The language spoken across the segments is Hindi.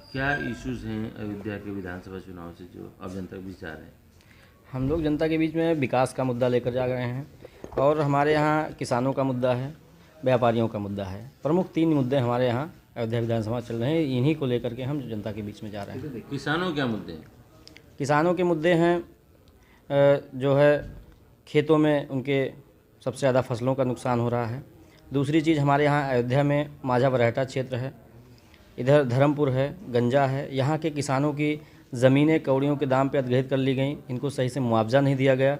क्या इश्यूज हैं अयोध्या के विधानसभा चुनाव से जो अब जनता के बीच जा रहे हैं? हम लोग जनता के बीच में विकास का मुद्दा लेकर जा रहे हैं और हमारे यहाँ किसानों का मुद्दा है, व्यापारियों का मुद्दा है। प्रमुख 3 मुद्दे हमारे यहाँ अयोध्या विधानसभा चल रहे हैं, इन्हीं को लेकर के हम जनता के बीच में जा रहे हैं। किसानों क्या मुद्दे हैं? किसानों के मुद्दे हैं जो है खेतों में उनके सबसे ज़्यादा फसलों का नुकसान हो रहा है। दूसरी चीज़ हमारे यहाँ अयोध्या में माझा बरहटा क्षेत्र है, इधर धर्मपुर है, गंजा है। यहाँ के किसानों की ज़मीनें कौड़ियों के दाम पे अधिग्रहित कर ली गई, इनको सही से मुआवजा नहीं दिया गया।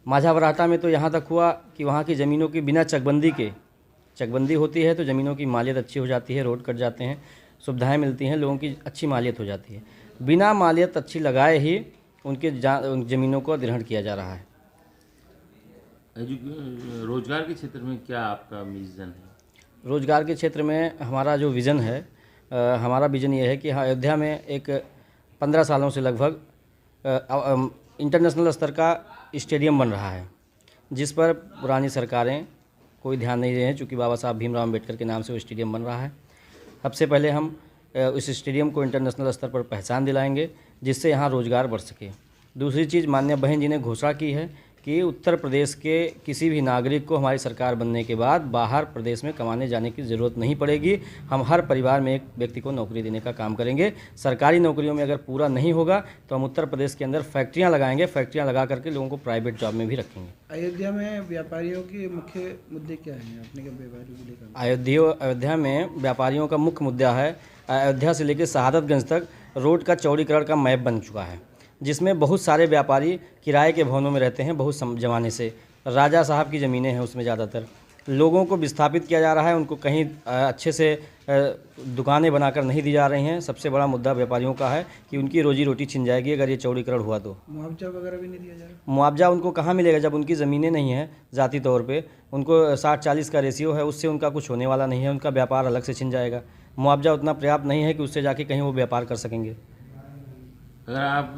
माझा बरहटा में तो यहाँ तक हुआ कि वहाँ की ज़मीनों की बिना चकबंदी के, चकबंदी होती है तो ज़मीनों की मालियत अच्छी हो जाती है, रोड कट जाते हैं, सुविधाएं मिलती हैं, लोगों की अच्छी मालियत हो जाती है। बिना मालियत अच्छी लगाए ही उनके उन ज़मीनों को अधिग्रहण किया जा रहा है। रोजगार के क्षेत्र में क्या आपका विजन है? रोजगार के क्षेत्र में हमारा जो विज़न है, हमारा विज़न ये है कि हाँ, अयोध्या में एक 15 सालों से लगभग इंटरनेशनल स्तर का स्टेडियम बन रहा है, जिस पर पुरानी सरकारें कोई ध्यान नहीं दे रहे हैं, चूँकि बाबा साहब भीमराव अम्बेडकर के नाम से वो स्टेडियम बन रहा है। सबसे पहले हम इस स्टेडियम को इंटरनेशनल स्तर पर पहचान दिलाएंगे, जिससे यहाँ रोज़गार बढ़ सके। दूसरी चीज़, माननीय बहन जी ने घोषणा की है कि उत्तर प्रदेश के किसी भी नागरिक को हमारी सरकार बनने के बाद बाहर प्रदेश में कमाने जाने की ज़रूरत नहीं पड़ेगी। हम हर परिवार में एक व्यक्ति को नौकरी देने का काम करेंगे। सरकारी नौकरियों में अगर पूरा नहीं होगा तो हम उत्तर प्रदेश के अंदर फैक्ट्रियां लगाएंगे, फैक्ट्रियां लगा करके लोगों को प्राइवेट जॉब में भी रखेंगे। अयोध्या में व्यापारियों के मुख्य मुद्दे क्या हैं? अपने के व्यापारियों को लेकर अयोध्या में व्यापारियों का मुख्य मुद्दा है, अयोध्या से लेकर शहादतगंज तक रोड का चौड़ीकरण का मैप बन चुका है, जिसमें बहुत सारे व्यापारी किराए के भवनों में रहते हैं। बहुत ज़माने से राजा साहब की ज़मीनें हैं, उसमें ज़्यादातर लोगों को विस्थापित किया जा रहा है, उनको कहीं अच्छे से दुकानें बनाकर नहीं दी जा रही हैं। सबसे बड़ा मुद्दा व्यापारियों का है कि उनकी रोजी रोटी छिन जाएगी अगर ये चौड़ीकरण हुआ तो। मुआवजा वगैरह भी नहीं दिया जा रहा? मुआवजा उनको कहाँ मिलेगा जब उनकी ज़मीनें नहीं हैं ज़ाती तौर पे। उनको 60-40 का रेशियो है, उससे उनका कुछ होने वाला नहीं है, उनका व्यापार अलग से छिन जाएगा। मुआवजा उतना पर्याप्त नहीं है कि उससे जाके कहीं वो व्यापार कर सकेंगे। अगर आप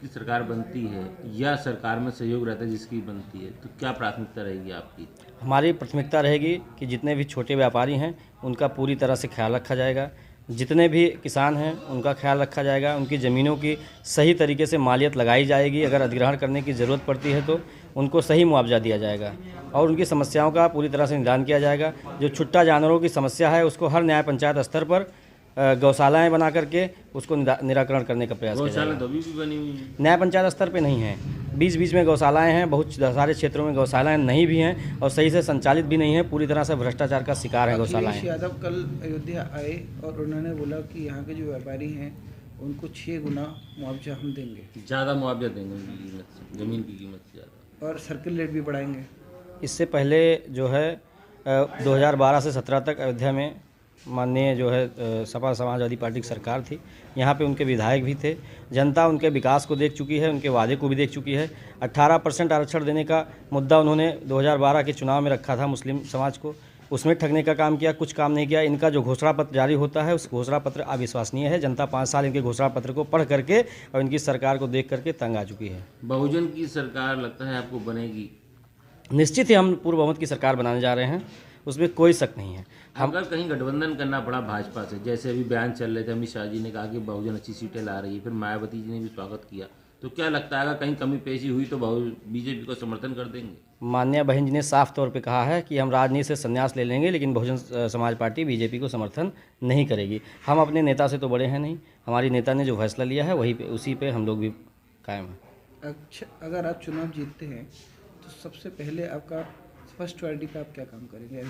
की सरकार बनती है या सरकार में सहयोग रहता है जिसकी बनती है, तो क्या प्राथमिकता रहेगी आपकी? हमारी प्राथमिकता रहेगी कि जितने भी छोटे व्यापारी हैं उनका पूरी तरह से ख्याल रखा जाएगा, जितने भी किसान हैं उनका ख्याल रखा जाएगा, उनकी ज़मीनों की सही तरीके से मालियत लगाई जाएगी। अगर अधिग्रहण करने की ज़रूरत पड़ती है तो उनको सही मुआवजा दिया जाएगा और उनकी समस्याओं का पूरी तरह से निदान किया जाएगा। जो छुट्टा जानवरों की समस्या है उसको हर न्याय पंचायत स्तर पर गौशालाएं बना करके उसको निराकरण करने का प्रयास किया जाएगा। गौशाला तो अभी भी बनी हुई है, न्याय पंचायत स्तर पे नहीं है, बीच बीच में गौशालाएं हैं, बहुत सारे क्षेत्रों में गौशालाएं नहीं भी हैं और सही से संचालित भी नहीं है, पूरी तरह से भ्रष्टाचार का शिकार है गौशालाएं। अखिलेश यादव कल अयोध्या आए और उन्होंने बोला कि यहाँ के जो व्यापारी हैं उनको 6 गुना मुआवजा हम देंगे, ज़्यादा मुआवजा देंगे उनकी कीमत से, ज़मीन की कीमत से ज़्यादा, और सर्किल रेट भी बढ़ाएंगे। इससे पहले जो है 2012 से 17 तक अयोध्या में माननीय जो है सपा समाजवादी पार्टी की सरकार थी। यहाँ पे उनके विधायक भी थे। जनता उनके विकास को देख चुकी है, उनके वादे को भी देख चुकी है। 18% आरक्षण देने का मुद्दा उन्होंने 2012 के चुनाव में रखा था मुस्लिम समाज को, उसमें ठगने का काम किया, कुछ काम नहीं किया। इनका जो घोषणा पत्र जारी होता है उस घोषणा पत्र अविश्वसनीय है। जनता 5 साल इनके घोषणा पत्र को पढ़ करके और इनकी सरकार को देख करके तंग आ चुकी है। बहुजन की सरकार लगता है आपको बनेगी? निश्चित ही हम पूर्व बहुमत की सरकार बनाने जा रहे हैं, उसमें कोई शक नहीं है। अगर कहीं गठबंधन करना पड़ा भाजपा से, जैसे अभी बयान चल रहे थे, अमित शाह जी ने कहा कि बहुजन अच्छी सीटें ला रही है, फिर मायावती जी ने भी स्वागत किया, तो क्या लगता है अगर कहीं कमी पेशी हुई तो बीजेपी को समर्थन कर देंगे? माननीय बहन जी ने साफ तौर पे कहा है कि हम राजनीति से संन्यास ले लेंगे, लेकिन बहुजन समाज पार्टी बीजेपी को समर्थन नहीं करेगी। हम अपने नेता से तो बड़े हैं नहीं, हमारी नेता ने जो फैसला लिया है वही पे उसी पे हम लोग भी कायम हैं। अच्छा, अगर आप चुनाव जीतते हैं तो सबसे पहले आपका फर्स्ट प्रायोरिटी पे आप क्या काम करेंगे?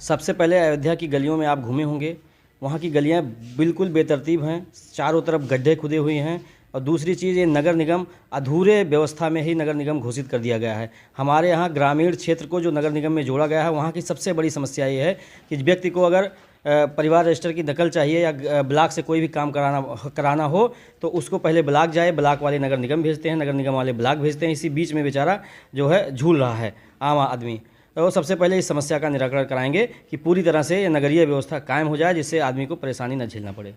सबसे पहले अयोध्या की गलियों में आप घूमे होंगे, वहाँ की गलियाँ बिल्कुल बेतरतीब हैं, चारों तरफ गड्ढे खुदे हुए हैं। और दूसरी चीज़, ये नगर निगम अधूरे व्यवस्था में ही नगर निगम घोषित कर दिया गया है। हमारे यहाँ ग्रामीण क्षेत्र को जो नगर निगम में जोड़ा गया है, वहाँ की सबसे बड़ी समस्या ये है कि व्यक्ति को अगर परिवार रजिस्टर की नकल चाहिए या ब्लॉक से कोई भी काम कराना हो तो उसको पहले ब्लॉक जाए, ब्लॉक वाले नगर निगम भेजते हैं, नगर निगम वाले ब्लॉक भेजते हैं। इसी बीच में बेचारा जो है झूल रहा है आम आदमी। तो सबसे पहले इस समस्या का निराकरण कराएंगे कि पूरी तरह से ये नगरीय व्यवस्था कायम हो जाए, जिससे आदमी को परेशानी न झेलना पड़े।